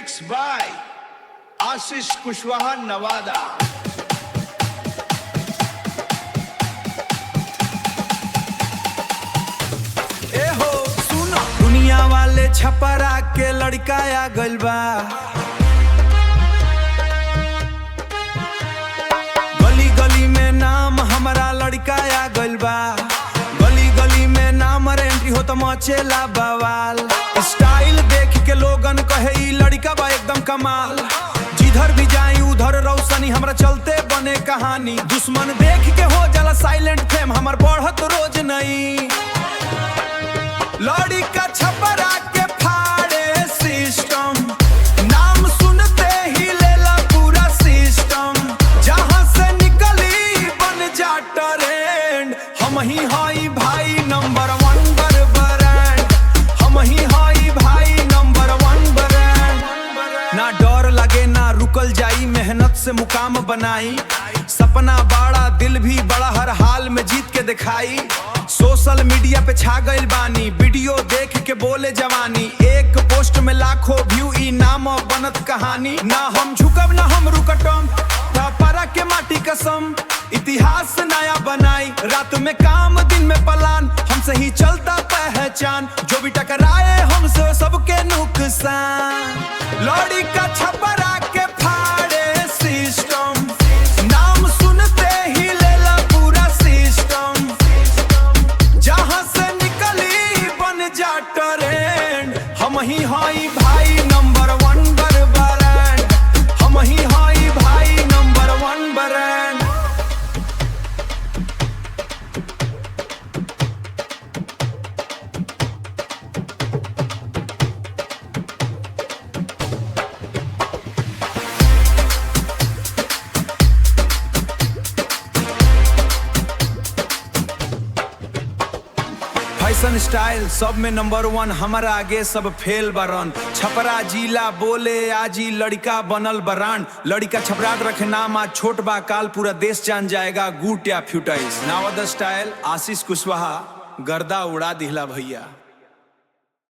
Mixed by Ashish Kushwaha Nawada। दुनिया वाले छपरा के लड़का आ गइल बा। गली गली में नाम हमारा लड़का आ गइल बा। गली गली में नाम एंट्री हो तो मचेला बवाल। स्टाइल देख के लोगन कहे ई लड़का बा एकदम कमाल। जिधर भी जाई उधर रोशनी हमरा चलते बने कहानी। दुश्मन देख के हो जाला साइलेंट फेम हमार बढ़त रोज नहीं। लड़का छपरा के फाड़े सिस्टम, नाम सुनते ही लेला पूरा सिस्टम। जहां से निकली बन जा ट्रेंड। हम ही हाई भाई नंबर 1 ब्रांड। हम ही हाई भाई नंबर 1 ब्रांड। ना डर लगे ना रुकल जाई, मेहनत से मुकाम बनाई। सपना बड़ा दिल भी बड़ा, हर हाल में जीत के दिखाई। सोशल मीडिया पे छा गइल बानी, वीडियो देख के बोले जवानी। एक पोस्ट में लाखों व्यू, ई नाम बनत कहानी। ना हम झुकब ना हम रुकटम, पारा के माटी कसम। इतिहास नया बनाई, रात में काम दिन में पलान। हमसे ही चलता पहचान, जो भी टकराए हमसे सबके नुकसान। लड़का छपरा के फाड़े सिस्टम, नाम सुनते ही लेला पूरा सिस्टम। जहां से निकली बन जा ट्रेंड। हम ही हाई भाई नंबर 1 ब्रांड। हम ही हाई भाई नंबर 1 ब्रांड। फैशन स्टाइल सब में नंबर 1, हमारा आगे सब फेल बरन। छपरा जिला बोले आजी लड़का बनल बरान। लड़का छपरात रखे नाम आज छोट बा, काल पूरा देश जान जाएगा गुट या फ्यूटाइस। नाव द स्टाइल आशीष कुशवाहा, गर्दा उड़ा दिहला भैया।